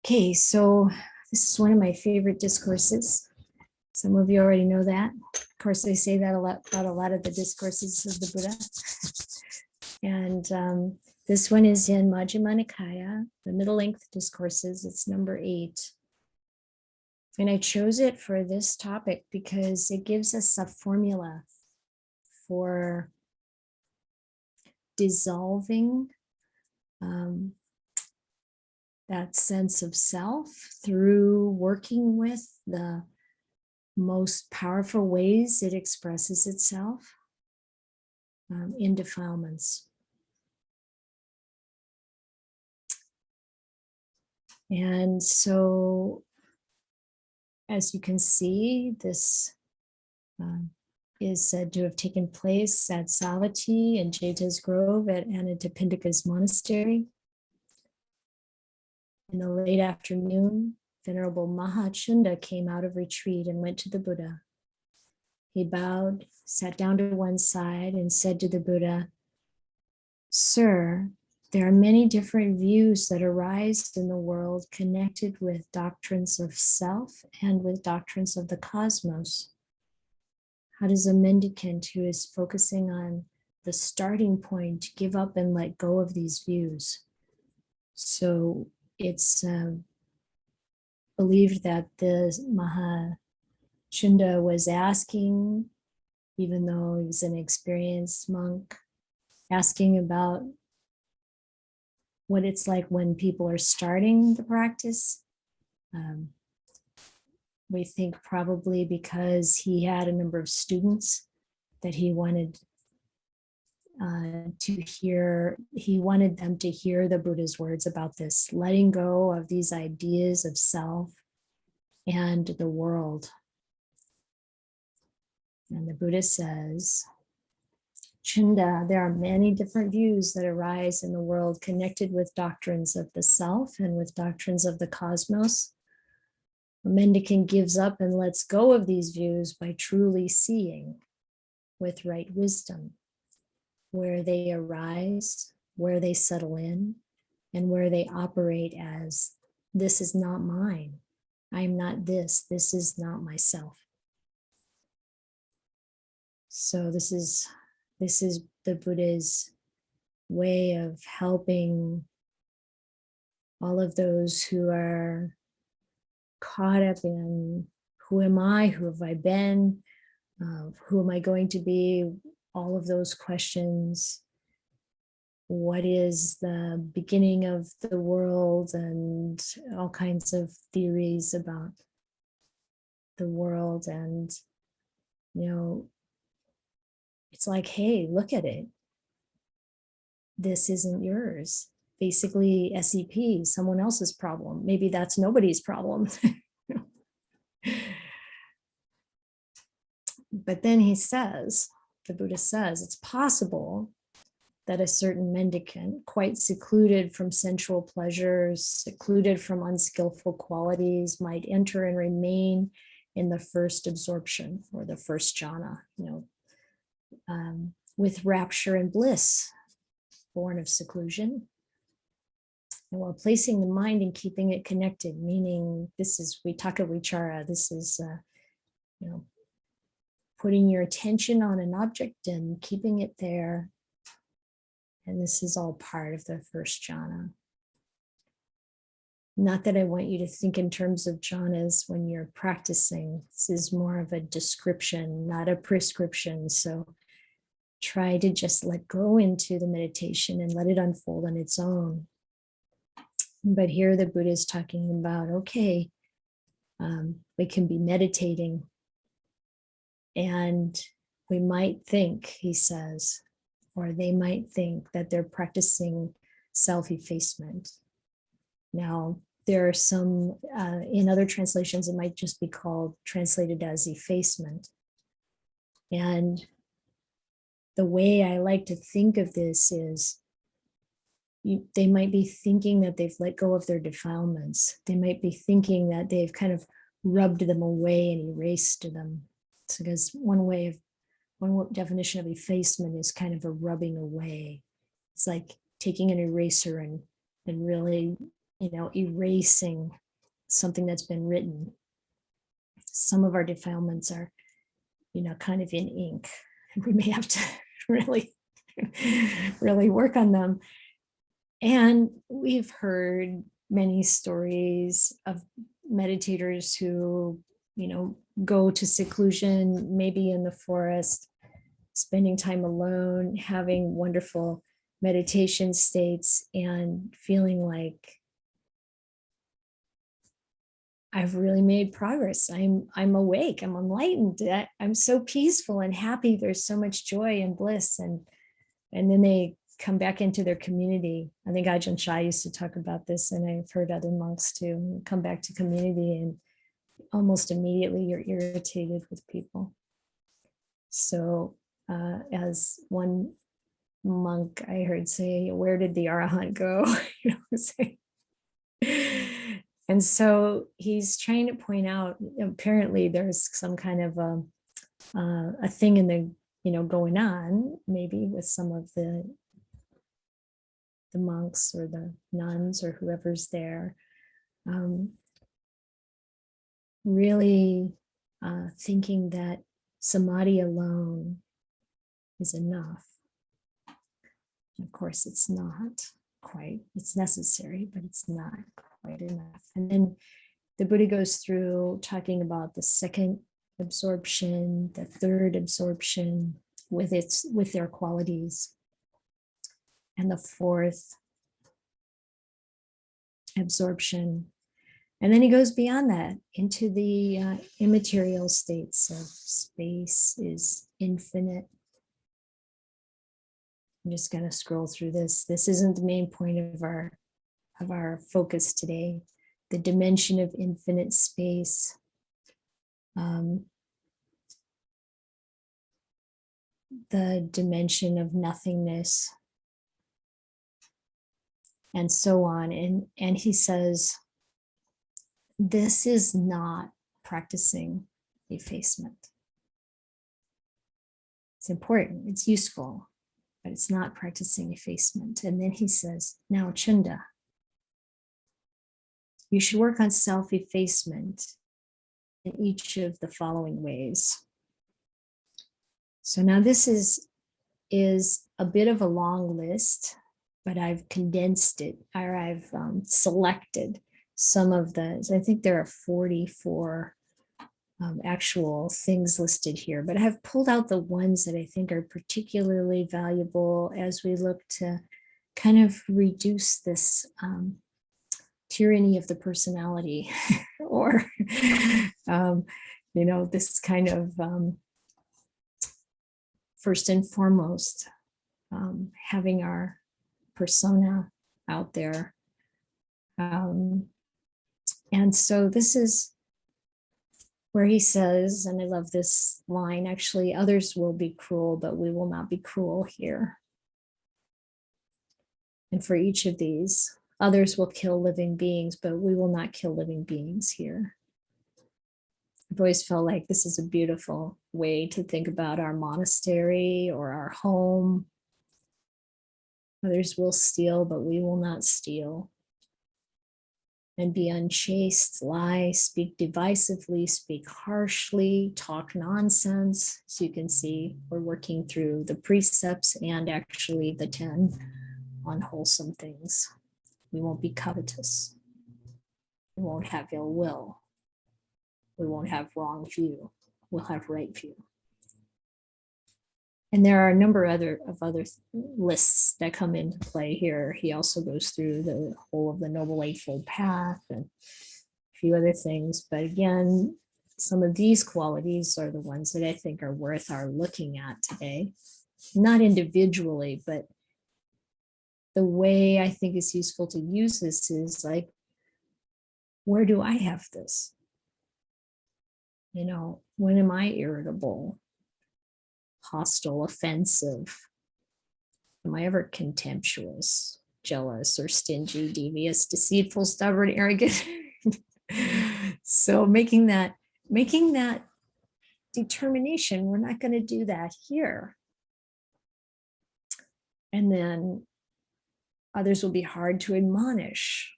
Okay, so this is one of my favorite discourses. Some of you already know that. Of course, I say that a lot about a lot of the discourses of the Buddha. And this one is in Majjhima Nikaya, the middle length discourses. It's number 8. And I chose it for this topic because it gives us a formula for dissolving that sense of self through working with the most powerful ways it expresses itself in defilements. And so, as you can see, this is said to have taken place at Savatthi in Jeta's Grove at Anathapindika's monastery. In the late afternoon, Venerable Mahachunda came out of retreat and went to the Buddha. He bowed, sat down to one side, and said to the Buddha, "Sir, there are many different views that arise in the world connected with doctrines of self and with doctrines of the cosmos. How does a mendicant who is focusing on the starting point give up and let go of these views?" So it's believed that the Mahachunda was asking, even though he was an experienced monk, asking about what it's like when people are starting the practice. We think probably because he had a number of students that he wanted to hear, he wanted them to hear the Buddha's words about this, letting go of these ideas of self and the world. And the Buddha says, "Chunda, there are many different views that arise in the world connected with doctrines of the self and with doctrines of the cosmos. A mendicant gives up and lets go of these views by truly seeing with right wisdom where they arise, where they settle in, and where they operate as, this is not mine. I'm not this. This is not myself." So this is the Buddha's way of helping all of those who are caught up in who am I, who have I been, who am I going to be, all of those questions. What is the beginning of the world, and all kinds of theories about the world. And, it's like, hey, look at it. This isn't yours. Basically, SEP, someone else's problem. Maybe that's nobody's problem. But then the Buddha says, it's possible that a certain mendicant, quite secluded from sensual pleasures, secluded from unskillful qualities, might enter and remain in the first absorption or the first jhana, with rapture and bliss, born of seclusion. And while placing the mind and keeping it connected, meaning this is vitaka vichara, this is, putting your attention on an object and keeping it there. And this is all part of the first jhana. Not that I want you to think in terms of jhanas when you're practicing. This is more of a description, not a prescription. So try to just let go into the meditation and let it unfold on its own. But here the Buddha is talking about, okay, we can be meditating, and we might think, he says, or they might think that they're practicing self-effacement. Now, there are some, in other translations, it might just be translated as effacement. And the way I like to think of this is, they might be thinking that they've let go of their defilements. They might be thinking that they've kind of rubbed them away and erased them. So because one definition of effacement is kind of a rubbing away. It's like taking an eraser and really erasing something that's been written. Some of our defilements are, kind of in ink. We may have to really, really work on them. And we've heard many stories of meditators who, go to seclusion, maybe in the forest, spending time alone, having wonderful meditation states, and feeling like I've really made progress. I'm awake. I'm enlightened. I'm so peaceful and happy. There's so much joy and bliss, and then they come back into their community. I think Ajahn Chah used to talk about this, and I've heard other monks too. Come back to community, and almost immediately you're irritated with people. So, as one monk I heard say, "Where did the Arahant go?" Say. And so he's trying to point out, apparently there's some kind of a thing in the, going on, maybe with some of the monks or the nuns or whoever's there, really thinking that samadhi alone is enough. Of course, it's not quite, it's necessary, but it's not quite enough. And then the Buddha goes through talking about the second absorption, the third absorption with their qualities, and the fourth absorption. And then he goes beyond that into the immaterial states of space is infinite. I'm just going to scroll through this. This isn't the main point of our focus today. The dimension of infinite space. The dimension of nothingness, and so on. And he says, this is not practicing effacement. It's important, it's useful, but it's not practicing effacement. And then he says, now Chunda, you should work on self-effacement in each of the following ways. So now this is a bit of a long list, but I've condensed it, or I've selected some of the, I think there are 44 actual things listed here, but I have pulled out the ones that I think are particularly valuable as we look to kind of reduce this tyranny of the personality, or, this kind of first and foremost, having our persona out there. And so this is where he says, and I love this line, actually, others will be cruel, but we will not be cruel here. And for each of these, others will kill living beings, but we will not kill living beings here. I've always felt like this is a beautiful way to think about our monastery or our home. Others will steal, but we will not steal. And be unchaste, lie, speak divisively, speak harshly, talk nonsense. As you can see, we're working through the precepts and actually the 10 unwholesome things. We won't be covetous. We won't have ill will. We won't have wrong view. We'll have right view. And there are a number of other lists that come into play here. He also goes through the whole of the Noble Eightfold Path and a few other things. But again, some of these qualities are the ones that I think are worth our looking at today. Not individually, but the way I think it's useful to use this is like, where do I have this? When am I irritable, hostile, offensive? Am I ever contemptuous, jealous, or stingy, devious, deceitful, stubborn, arrogant? So making that determination, we're not going to do that here. And then others will be hard to admonish.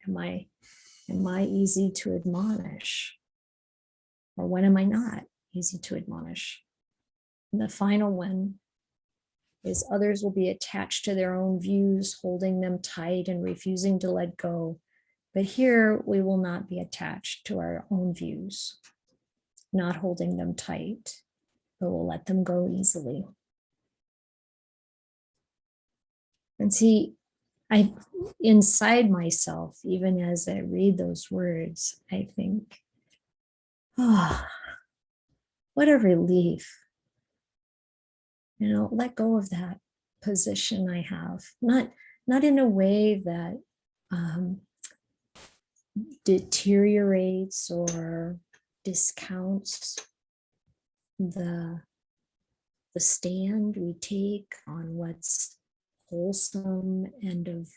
Am I easy to admonish? Or when am I not easy to admonish? And the final one is others will be attached to their own views, holding them tight and refusing to let go. But here we will not be attached to our own views, not holding them tight, but we'll let them go easily. And see, I inside myself, even as I read those words, I think, oh, what a relief. You know, let go of that position I have, not in a way that deteriorates or discounts the stand we take on what's wholesome and of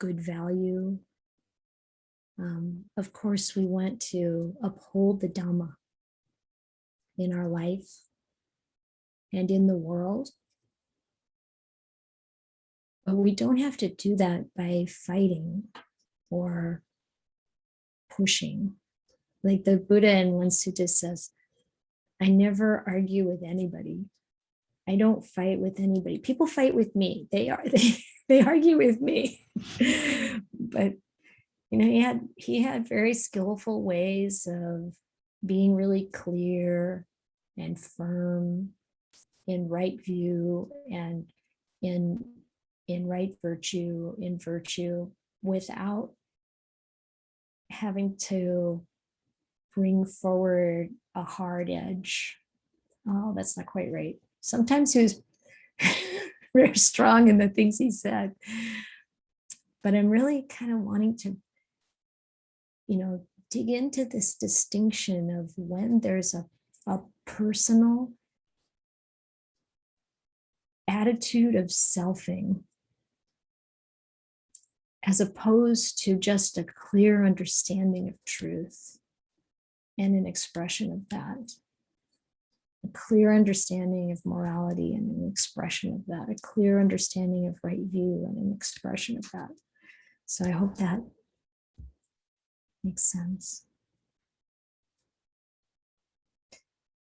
good value. Of course, we want to uphold the Dhamma in our life and in the world. But we don't have to do that by fighting or pushing. Like the Buddha in one sutta says, I never argue with anybody. I don't fight with anybody. People fight with me. They argue with me. But you know, he had very skillful ways of being really clear and firm in right view and in right virtue, in virtue, without having to bring forward a hard edge. Oh, that's not quite right. Sometimes he was very strong in the things he said, but I'm really kind of wanting to, you know, dig into this distinction of when there's a personal attitude of selfing, as opposed to just a clear understanding of truth and an expression of that. A clear understanding of morality and an expression of that, a clear understanding of right view and an expression of that. So I hope that makes sense.